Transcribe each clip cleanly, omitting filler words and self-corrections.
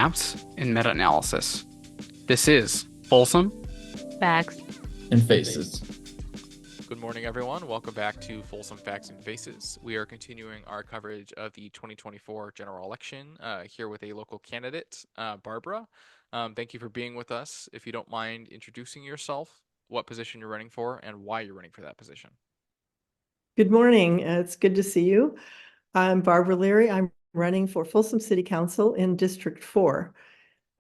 maps, and meta-analysis. This is Folsom. Facts. And faces. Good morning, everyone. Welcome back to Folsom Facts and Faces. We are continuing our coverage of the 2024 general election here with a local candidate, Barbara. Thank you for being with us. If you don't mind introducing yourself, what position you're running for, and why you're running for that position. Good morning. It's good to see you. I'm Barbara Leary. I'm running for Folsom City Council in District 4.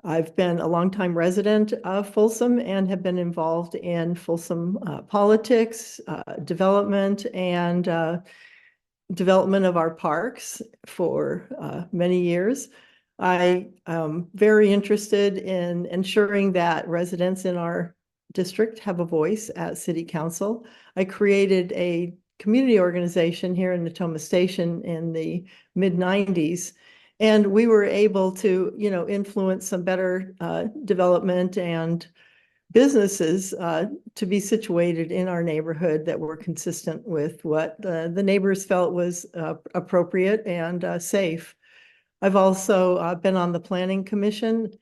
I've been a longtime resident of Folsom and have been involved in Folsom politics, development, and development of our parks for many years. I am very interested in ensuring that residents in our district have a voice at City Council. I created a community organization here in Natoma Station in the mid-90s. And we were able to, influence some better development and businesses to be situated in our neighborhood that were consistent with what the neighbors felt was appropriate and safe. I've also been on the Planning Commission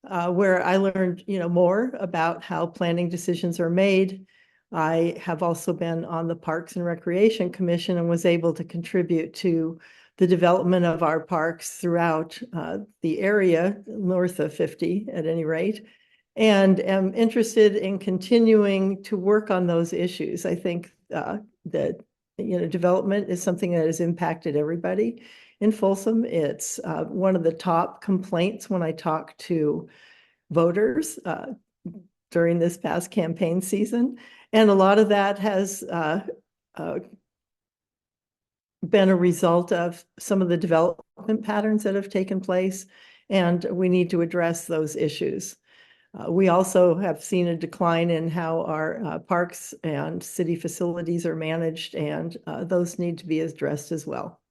where I learned, more about how planning decisions are made. I have also been on the Parks and Recreation Commission and was able to contribute to the development of our parks throughout the area, north of 50 at any rate, and am interested in continuing to work on those issues. I think that, development is something that has impacted everybody in Folsom. It's one of the top complaints when I talk to voters during this past campaign season. And a lot of that has been a result of some of the development patterns that have taken place, and we need to address those issues. We also have seen a decline in how our parks and city facilities are managed, and those need to be addressed as well.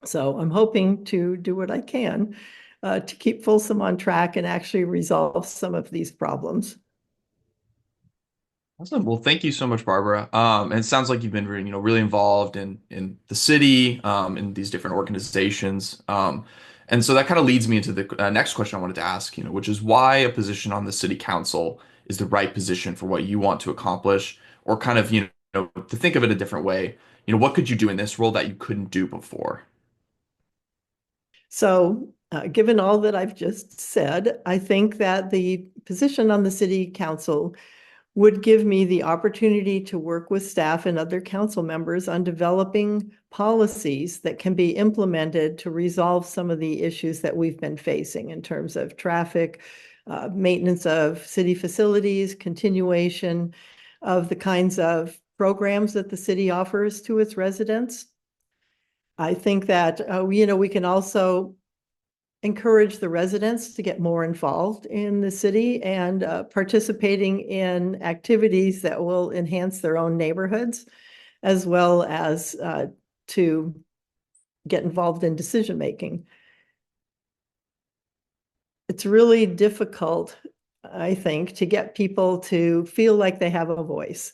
So I'm hoping to do what I can to keep Folsom on track and actually resolve some of these problems. Awesome. Well, thank you so much, Barbara. And it sounds like you've been really involved in the city, in these different organizations. And so that kind of leads me into the next question I wanted to ask, which is why a position on the city council is the right position for what you want to accomplish, or kind of, to think of it a different way, what could you do in this role that you couldn't do before? So given all that I've just said, I think that the position on the city council would give me the opportunity to work with staff and other council members on developing policies that can be implemented to resolve some of the issues that we've been facing in terms of traffic, maintenance of city facilities, continuation of the kinds of programs that the city offers to its residents. I think that, we can also encourage the residents to get more involved in the city and participating in activities that will enhance their own neighborhoods, as well as to get involved in decision making. It's really difficult, I think, to get people to feel like they have a voice.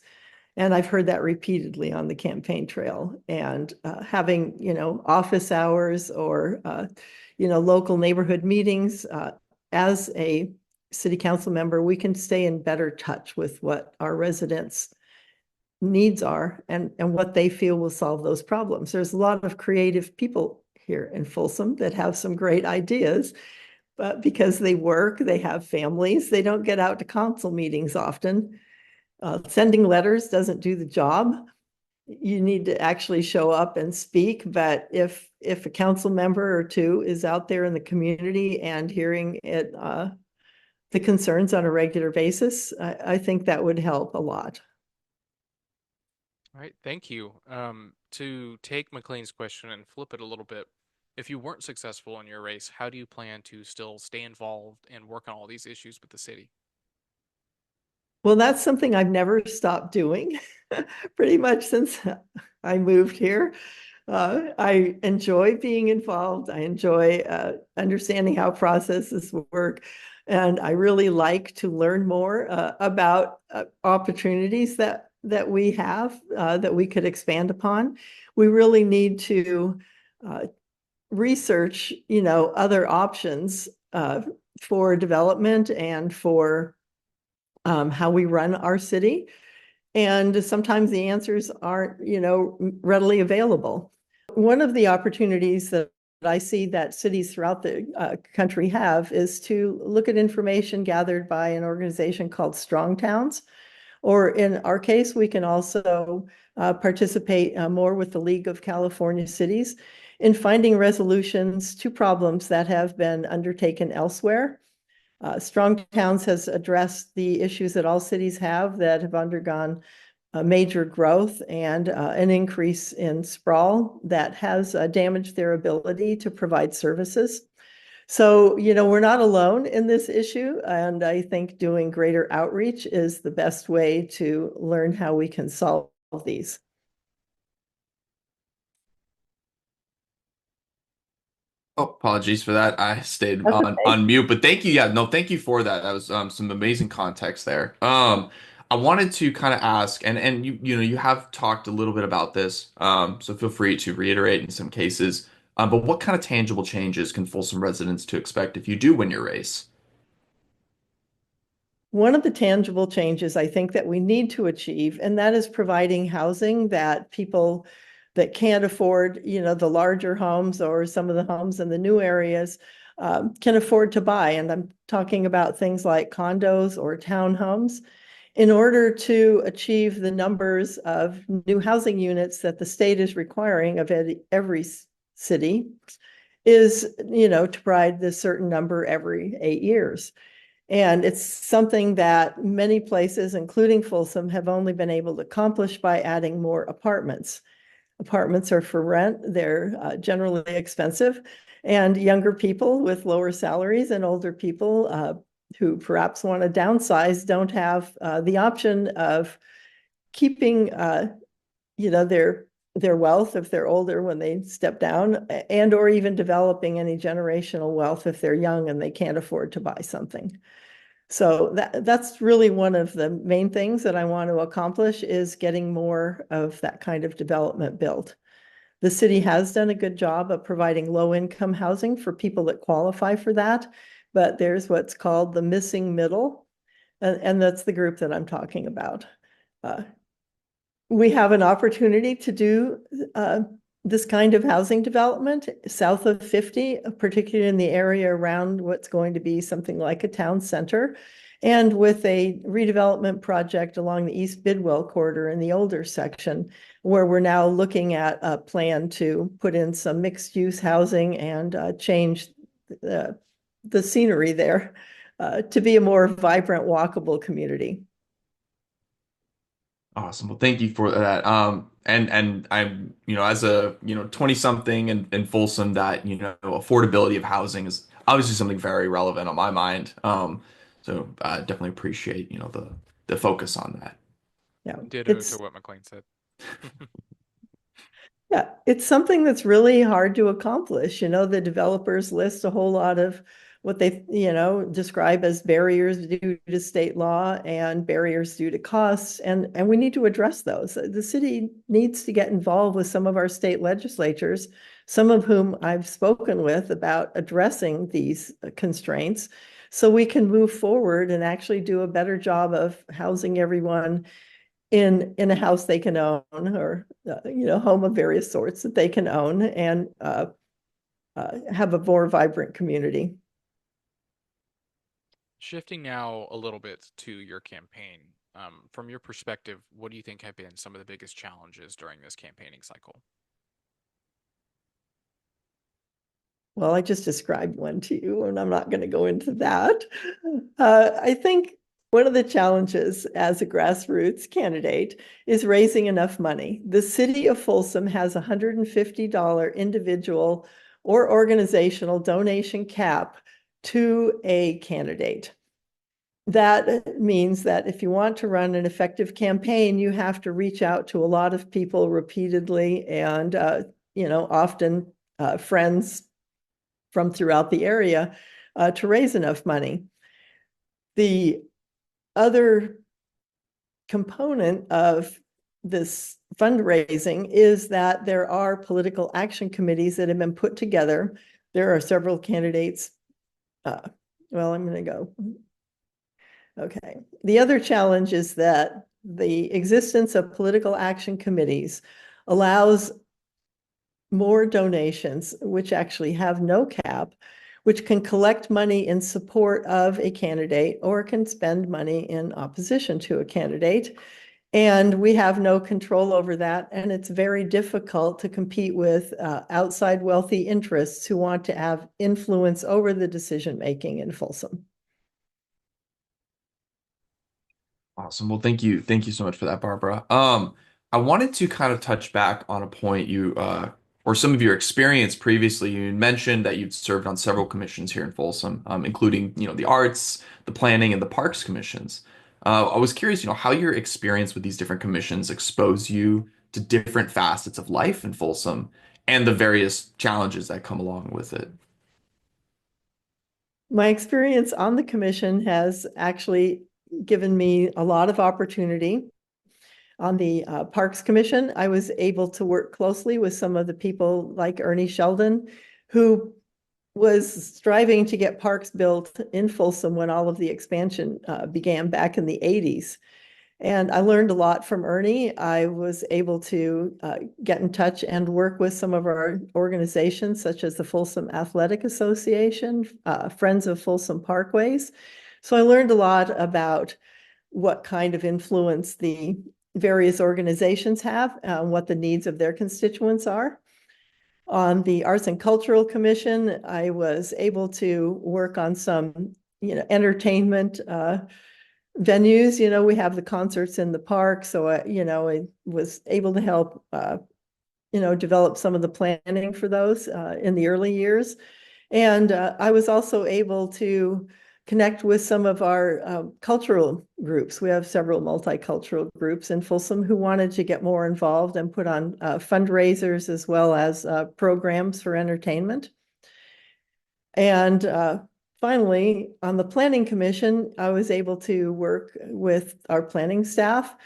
And I've heard that repeatedly on the campaign trail, and having, office hours or, local neighborhood meetings. As a city council member, we can stay in better touch with what our residents' needs are and what they feel will solve those problems. There's a lot of creative people here in Folsom that have some great ideas, but because they work, they have families, they don't get out to council meetings often. Sending letters doesn't do the job. You need to actually show up and speak. But if a council member or two is out there in the community and hearing it, the concerns on a regular basis, I think that would help a lot. All right, thank you. To take McLean's question and flip it a little bit, if you weren't successful in your race, how do you plan to still stay involved and work on all these issues with the city? Well, that's something I've never stopped doing pretty much since I moved here. I enjoy being involved. I enjoy understanding how processes work. And I really like to learn more about opportunities that we have that we could expand upon. We really need to research, other options for development and for how we run our city. And sometimes the answers aren't, readily available. One of the opportunities that I see that cities throughout the country have is to look at information gathered by an organization called Strong Towns. Or in our case, we can also participate more with the League of California Cities in finding resolutions to problems that have been undertaken elsewhere. Strong Towns has addressed the issues that all cities have that have undergone major growth and an increase in sprawl that has damaged their ability to provide services. So, we're not alone in this issue, and I think doing greater outreach is the best way to learn how we can solve these. Oh, apologies for that. I stayed That's on mute, but thank you. Yeah, no, thank you for that. That was some amazing context there. I wanted to kind of ask, and you have talked a little bit about this, so feel free to reiterate in some cases. But what kind of tangible changes can Folsom residents to expect if you do win your race? One of the tangible changes I think that we need to achieve, and that is providing housing that people that can't afford, the larger homes or some of the homes in the new areas can afford to buy. And I'm talking about things like condos or townhomes. In order to achieve the numbers of new housing units that the state is requiring of every city is, to provide this certain number every 8 years. And it's something that many places, including Folsom, have only been able to accomplish by adding more apartments. Apartments are for rent. They're generally expensive. And younger people with lower salaries and older people who perhaps want to downsize don't have the option of keeping, their wealth if they're older when they step down, and or even developing any generational wealth if they're young and they can't afford to buy something. So that's really one of the main things that I want to accomplish is getting more of that kind of development built. The city has done a good job of providing low-income housing for people that qualify for that, but there's what's called the missing middle, and that's the group that I'm talking about. We have an opportunity to do this kind of housing development south of 50, particularly in the area around what's going to be something like a town center, and with a redevelopment project along the East Bidwell corridor in the older section, where we're now looking at a plan to put in some mixed-use housing and change the scenery there to be a more vibrant, walkable community. Awesome. Well, thank you for that. And I'm, as a, 20 something in Folsom that, affordability of housing is obviously something very relevant on my mind. So I definitely appreciate, the focus on that. Yeah, Ditto to what McLean said. Yeah, it's something that's really hard to accomplish. The developers list a whole lot of what they, describe as barriers due to state law and barriers due to costs, and we need to address those. The city needs to get involved with some of our state legislatures, some of whom I've spoken with about addressing these constraints, so we can move forward and actually do a better job of housing everyone in a house they can own, or home of various sorts that they can own, and have a more vibrant community. Shifting now a little bit to your campaign, from your perspective, what do you think have been some of the biggest challenges during this campaigning cycle? Well, I just described one to you, and I'm not going to go into that. I think one of the challenges as a grassroots candidate is raising enough money. The city of Folsom has a $150 individual or organizational donation cap to a candidate. That means that if you want to run an effective campaign, you have to reach out to a lot of people repeatedly and, often friends from throughout the area to raise enough money. The other component of this fundraising is that there are political action committees that have been put together. There are several candidates well, I'm going to go. Okay. The other challenge is that the existence of political action committees allows more donations, which actually have no cap, which can collect money in support of a candidate or can spend money in opposition to a candidate. And we have no control over that. And it's very difficult to compete with outside wealthy interests who want to have influence over the decision making in Folsom. Awesome. Well, thank you. Thank you so much for that, Barbara. I wanted to kind of touch back on a point or some of your experience previously. You mentioned that you'd served on several commissions here in Folsom, including, the arts, the planning, and the parks commissions. I was curious, how your experience with these different commissions expose you to different facets of life in Folsom and the various challenges that come along with it. My experience on the commission has actually given me a lot of opportunity. On the Parks Commission, I was able to work closely with some of the people like Ernie Sheldon, who was striving to get parks built in Folsom when all of the expansion began back in the 80s. And I learned a lot from Ernie. I was able to get in touch and work with some of our organizations, such as the Folsom Athletic Association, Friends of Folsom Parkways. So I learned a lot about what kind of influence the various organizations have, what the needs of their constituents are. On the Arts and Cultural Commission, I was able to work on some, entertainment venues. We have the concerts in the park, so I was able to help develop some of the planning for those in the early years. And I was also able to connect with some of our cultural groups. We have several multicultural groups in Folsom who wanted to get more involved and put on fundraisers as well as programs for entertainment. And finally, on the Planning Commission, I was able to work with our planning staff,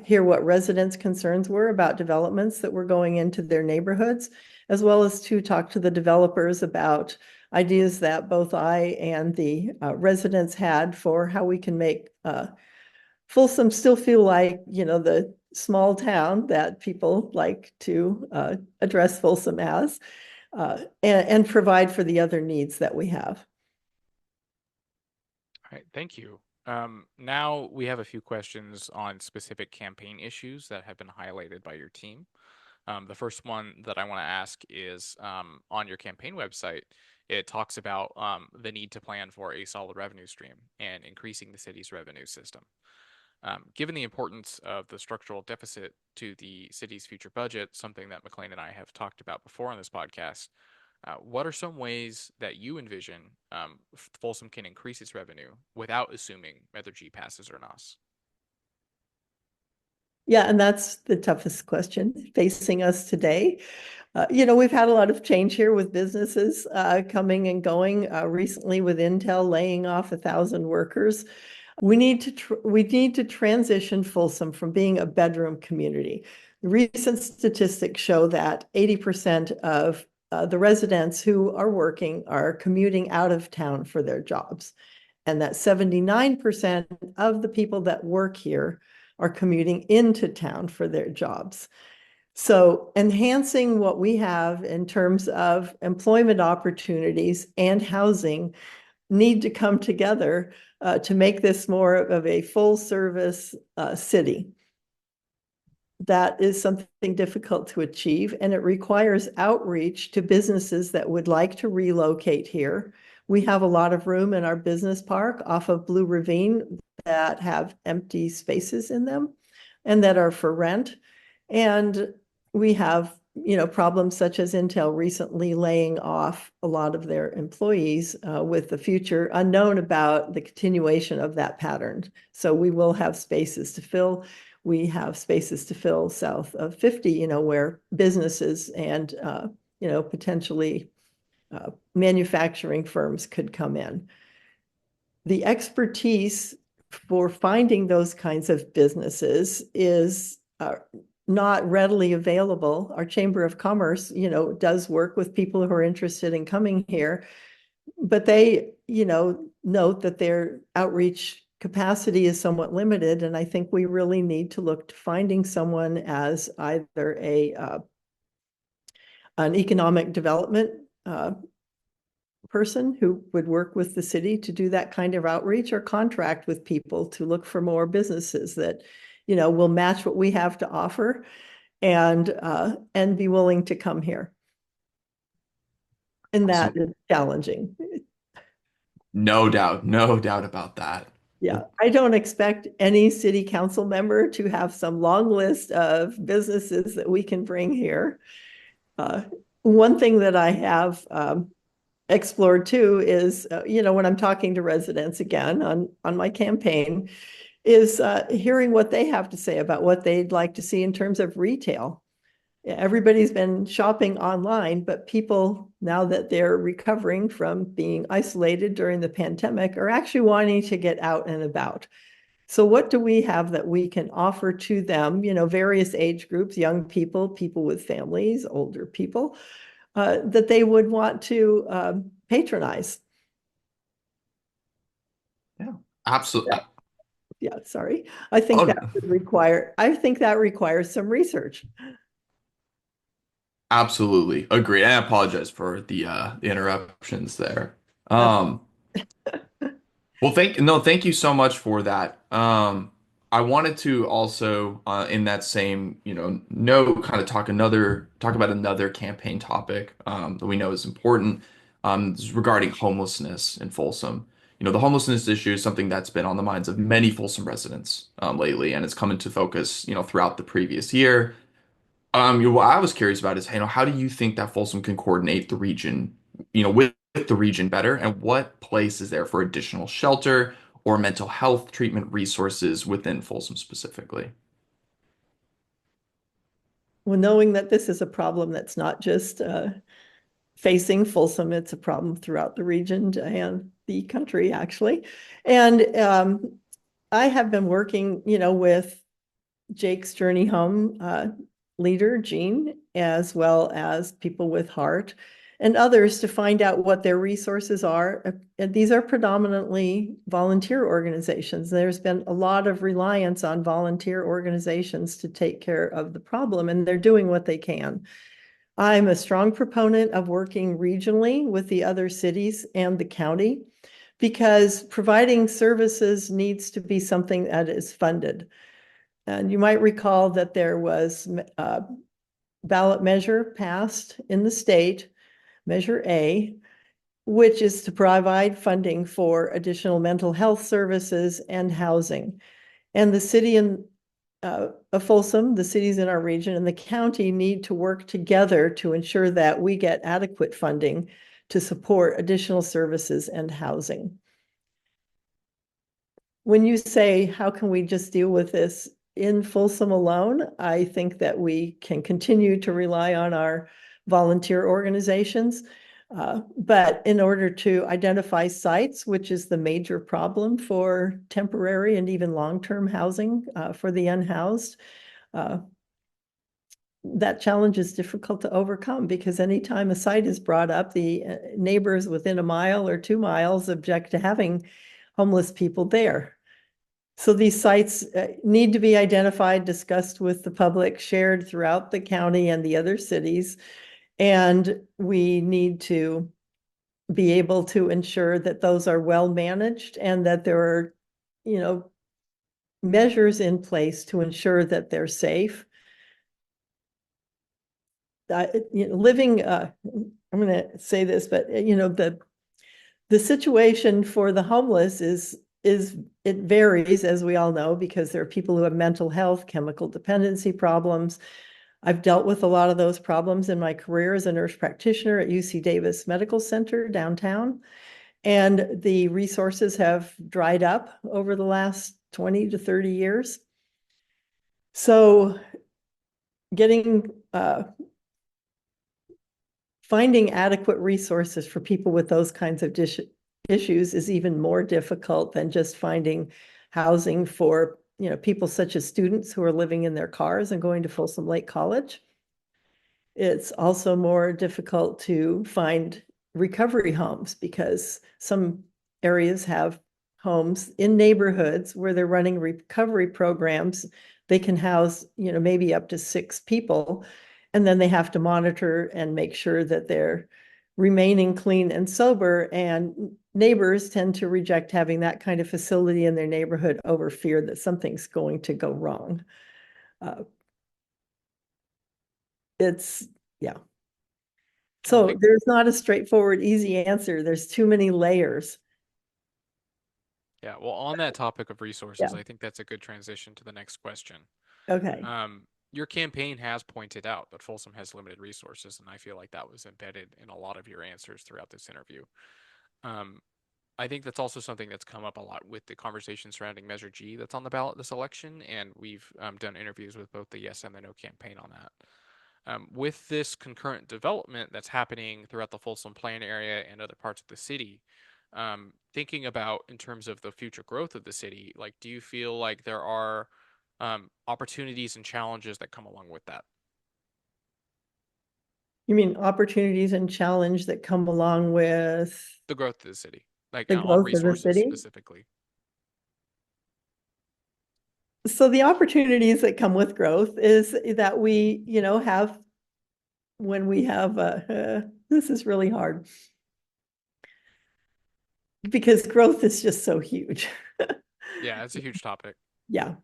hear what residents' concerns were about developments that were going into their neighborhoods, as well as to talk to the developers about ideas that both I and the residents had for how we can make Folsom still feel like, the small town that people like to address Folsom as, and provide for the other needs that we have. All right, thank you. Now we have a few questions on specific campaign issues that have been highlighted by your team. The first one that I want to ask is on your campaign website, it talks about the need to plan for a solid revenue stream and increasing the city's revenue system. Given the importance of the structural deficit to the city's future budget, something that McLean and I have talked about before on this podcast, what are some ways that you envision Folsom can increase its revenue without assuming either G passes or NOS? Yeah, and that's the toughest question facing us today. We've had a lot of change here with businesses coming and going. Recently, with Intel laying off 1,000 workers, we need to transition Folsom from being a bedroom community. Recent statistics show that 80% of the residents who are working are commuting out of town for their jobs, and that 79% of the people that work here are commuting into town for their jobs. So enhancing what we have in terms of employment opportunities and housing need to come together to make this more of a full service city. That is something difficult to achieve, and it requires outreach to businesses that would like to relocate here. We have a lot of room in our business park off of Blue Ravine that have empty spaces in them and that are for rent. And we have, problems such as Intel recently laying off a lot of their employees with the future unknown about the continuation of that pattern. So we will have spaces to fill. We have spaces to fill south of 50, where businesses and, potentially manufacturing firms could come in. The expertise for finding those kinds of businesses is not readily available. Our Chamber of Commerce, does work with people who are interested in coming here. But they, note that their outreach capacity is somewhat limited, and I think we really need to look to finding someone as either an economic development person who would work with the city to do that kind of outreach, or contract with people to look for more businesses that, will match what we have to offer and be willing to come here. And that is challenging. No doubt, no doubt about that. Yeah, I don't expect any city council member to have some long list of businesses that we can bring here. One thing that I have explored too is, when I'm talking to residents again on my campaign, is hearing what they have to say about what they'd like to see in terms of retail. Everybody's been shopping online, but people, now that they're recovering from being isolated during the pandemic, are actually wanting to get out and about. So what do we have that we can offer to them, various age groups, young people, people with families, older people, that they would want to patronize? Yeah, absolutely. Yeah, sorry. I think that requires some research. Absolutely. Agree. I apologize for the interruptions there. That's Well, thank you so much for that. I wanted to also, in that same, note, kind of talk about another campaign topic, that we know is important, this is regarding homelessness in Folsom. The homelessness issue is something that's been on the minds of many Folsom residents, lately, and it's come into focus, throughout the previous year. What I was curious about is, how do you think that Folsom can coordinate the region, with the region better, and what place is there for additional shelter or mental health treatment resources within Folsom specifically? Well, knowing that this is a problem that's not just facing Folsom, it's a problem throughout the region and the country, actually. And I have been working, with Jake's Journey Home leader, Jean, as well as People with Heart and others, to find out what their resources are. And these are predominantly volunteer organizations. There's been a lot of reliance on volunteer organizations to take care of the problem, and they're doing what they can. I'm a strong proponent of working regionally with the other cities and the county, because providing services needs to be something that is funded. And you might recall that there was a ballot measure passed in the state, Measure A, which is to provide funding for additional mental health services and housing. And the city of Folsom, the cities in our region, and the county need to work together to ensure that we get adequate funding to support additional services and housing. When you say, how can we just deal with this in Folsom alone, I think that we can continue to rely on our volunteer organizations. But in order to identify sites, which is the major problem for temporary and even long-term housing for the unhoused, that challenge is difficult to overcome, because anytime a site is brought up, the neighbors within a mile or 2 miles object to having homeless people there. So these sites need to be identified, discussed with the public, shared throughout the county and the other cities. And we need to be able to ensure that those are well managed, and that there are, measures in place to ensure that they're safe. Living, I'm going to say this, but the situation for the homeless is it varies, as we all know, because there are people who have mental health, chemical dependency problems. I've dealt with a lot of those problems in my career as a nurse practitioner at UC Davis Medical Center downtown. And the resources have dried up over the last 20 to 30 years. So finding adequate resources for people with those kinds of issues is even more difficult than just finding housing for, people such as students who are living in their cars and going to Folsom Lake College. It's also more difficult to find recovery homes, because some areas have homes in neighborhoods where they're running recovery programs. They can house, maybe up to 6 people, and then they have to monitor and make sure that they're remaining clean and sober. And neighbors tend to reject having that kind of facility in their neighborhood over fear that something's going to go wrong. It's, yeah. So there's not a straightforward, easy answer. There's too many layers. Yeah, well, on that topic of resources, I think that's a good transition to the next question. Okay. Your campaign has pointed out that Folsom has limited resources, and I feel like that was embedded in a lot of your answers throughout this interview. I think that's also something that's come up a lot with the conversation surrounding Measure G that's on the ballot this election, and we've done interviews with both the Yes and the No campaign on that. With this concurrent development that's happening throughout the Folsom Plan area and other parts of the city, thinking about in terms of the future growth of the city, like, do you feel like there are opportunities and challenges that come along with that? You mean opportunities and challenge that come along with the growth of the city, like the on growth of the resources city? specifically? So the opportunities that come with growth is that we, have, when we have, this is really hard, because growth is just so huge. Yeah, it's a huge topic. Yeah.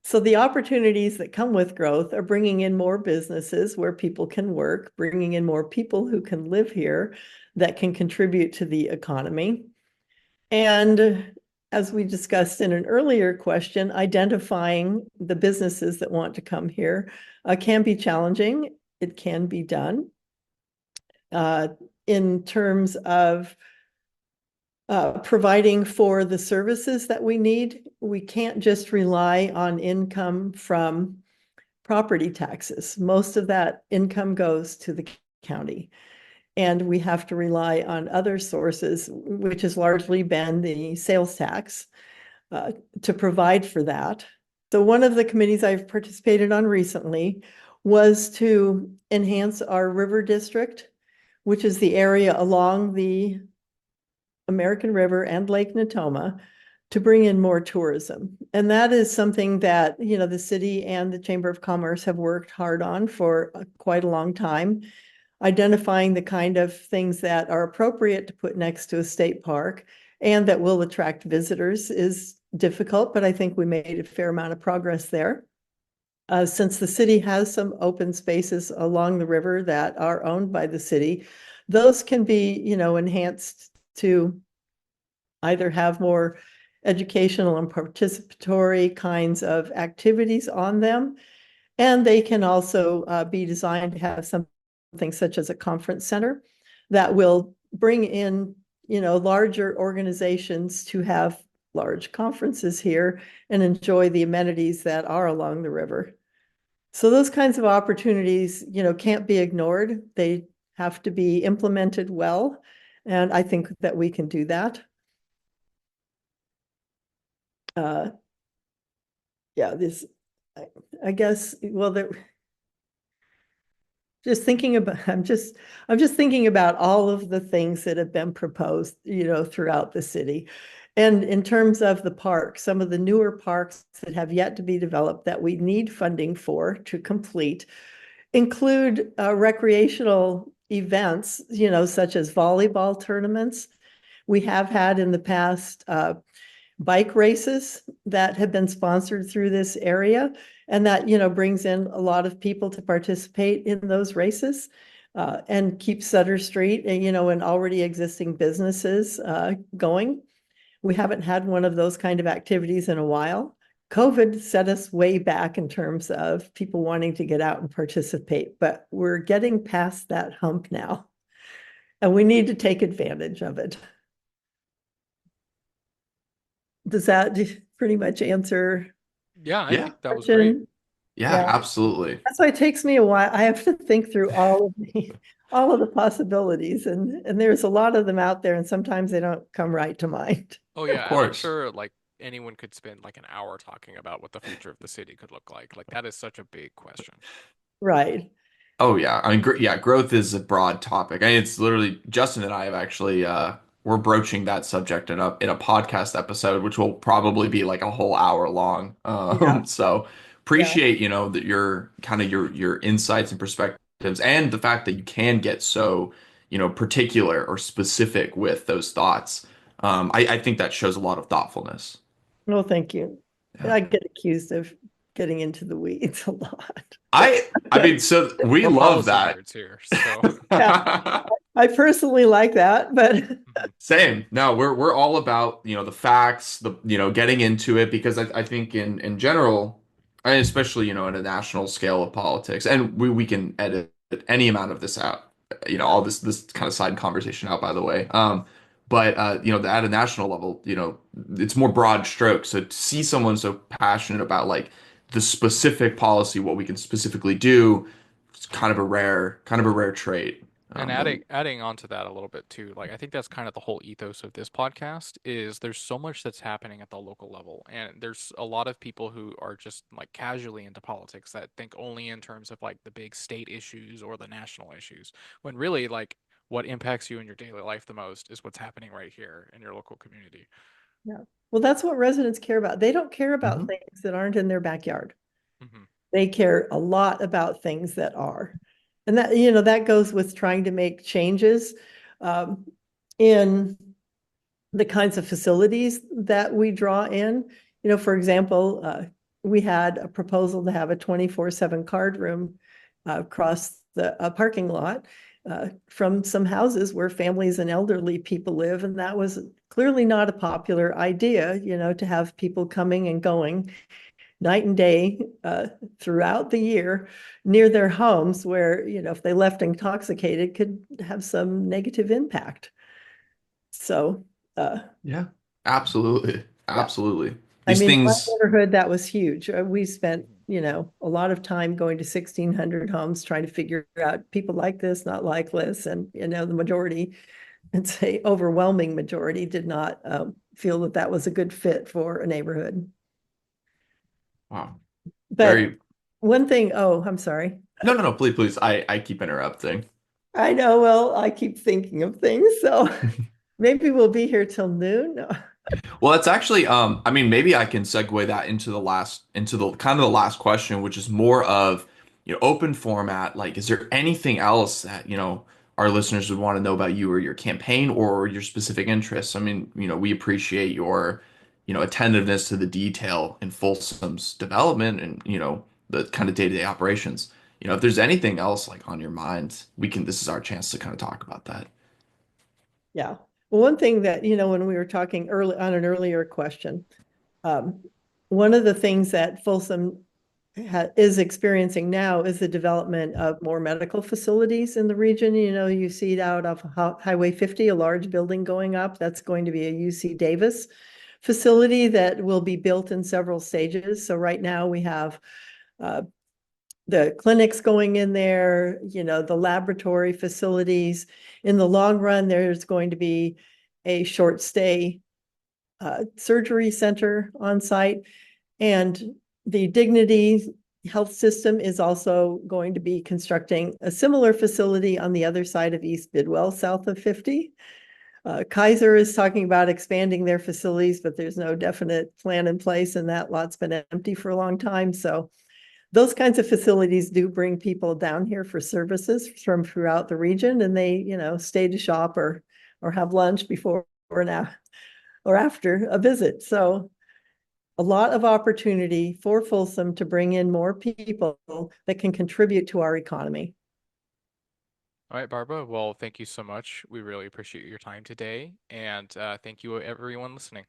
So the opportunities that come with growth are bringing in more businesses where people can work, bringing in more people who can live here that can contribute to the economy. And as we discussed in an earlier question, identifying the businesses that want to come here can be challenging. It can be done. In terms of providing for the services that we need, we can't just rely on income from property taxes. Most of that income goes to the county. And we have to rely on other sources, which has largely been the sales tax, to provide for that. So one of the committees I've participated on recently was to enhance our river district, which is the area along the American River and Lake Natoma, to bring in more tourism. And that is something that, the city and the Chamber of Commerce have worked hard on for quite a long time. Identifying the kind of things that are appropriate to put next to a state park and that will attract visitors is difficult, but I think we made a fair amount of progress there. Since the city has some open spaces along the river that are owned by the city, those can be, enhanced to either have more educational and participatory kinds of activities on them. And they can also be designed to have something such as a conference center that will bring in, larger organizations to have large conferences here and enjoy the amenities that are along the river. So those kinds of opportunities, can't be ignored. They have to be implemented well. And I think that we can do that. Yeah, I guess, well, just thinking about, I'm just thinking about all of the things that have been proposed, throughout the city. And in terms of the parks, some of the newer parks that have yet to be developed that we need funding for to complete include recreational events, such as volleyball tournaments. We have had in the past bike races that have been sponsored through this area, and that, brings in a lot of people to participate in those races, and keep Sutter Street, and already existing businesses going. We haven't had one of those kind of activities in a while. COVID set us way back in terms of people wanting to get out and participate, but we're getting past that hump now, and we need to take advantage of it. Does that pretty much answer? Yeah, I Yeah. think that was great. Yeah, absolutely. That's why it takes me a while. I have to think through all of the possibilities, and there's a lot of them out there, and sometimes they don't come right to mind. Oh yeah, Of and I'm course. sure like anyone could spend like an hour talking about what the future of the city could look like. Like that is such a big question. Right. Oh yeah, I mean, yeah, growth is a broad topic. I mean, it's literally Justin and I have actually we're broaching that subject in a podcast episode, which will probably be like a whole hour long. Yeah, So yeah. appreciate that your kind of your insights and perspectives, and the fact that you can get so particular or specific with those thoughts. I think that shows a lot of thoughtfulness. Well, thank you. Yeah. I get accused of getting into the weeds a lot. I mean, so we We're love policy that. nerds here, so Yeah, I personally like that, but mhm. Same. No, we're all about, the facts, getting into it because I think in general, and especially, in a national scale of politics, and we can edit any amount of this out, yeah, all this kind of side conversation out, by the way. But at a national level, it's more broad strokes. So to see someone so passionate about like the specific policy, what we can specifically do, it's kind of a rare trait. And That adding on to that a little bit too, like I think that's kind of the whole ethos of this podcast is there's so much that's happening at the local level. And there's a lot of people who are just like casually into politics that think only in terms of like the big state issues or the national issues, when really like what impacts you in your daily life the most is what's happening right here in your local community. yeah. Well, that's what residents care about. They don't care about Mhm. things that aren't in their backyard. Hmm. They care a lot about things that are. And that, that goes with trying to make changes um, in the kinds of facilities that we draw in. For example, we had a proposal to have a 24/7 card room across the parking lot from some houses where families and elderly people live. And that was clearly not a popular idea, to have people coming and going night and day throughout the year near their homes where, if they left intoxicated, could have some negative impact. So, Yeah, absolutely. yeah, Absolutely. I These mean, in my things, neighborhood, that was huge. We spent, Hmm. a lot of time going to 1,600 homes trying to figure out people like this, not like this. And, the majority, I'd say overwhelming majority, did not feel that that was a good fit for a neighborhood. wow, But very, one thing, oh, I'm sorry. no, no, no, please, please. I keep interrupting. I know, well, I keep thinking of things, so maybe we'll be here till noon. No. Well, it's actually, I mean, maybe I can segue that into the kind of the last question, which is more of, open format. Like, is there anything else that, our listeners would want to know about you or your campaign or your specific interests? I mean, we appreciate your, attentiveness to the detail in Folsom's development and, the kind of day-to-day operations. If there's anything else like on your mind, this is our chance to kind of talk about that. Yeah. Well, one thing that, when we were talking early on an earlier question, um, one of the things that Folsom is experiencing now is the development of more medical facilities in the region. You see it out of Highway 50, a large building going up. That's going to be a UC Davis facility that will be built in several stages. So right now we have uh, the clinics going in there, the laboratory facilities. In the long run, there's going to be a short stay surgery center on site. And the Dignity Health System is also going to be constructing a similar facility on the other side of East Bidwell, south of 50. Kaiser is talking about expanding their facilities, but there's no definite plan in place, and that lot's been empty for a long time. So those kinds of facilities do bring people down here for services from throughout the region, and they, stay to shop or have lunch before or now or after a visit. So a lot of opportunity for Folsom to bring in more people that can contribute to our economy. All right, Barbara. Well, thank you so much. We really appreciate your time today, and thank you everyone listening.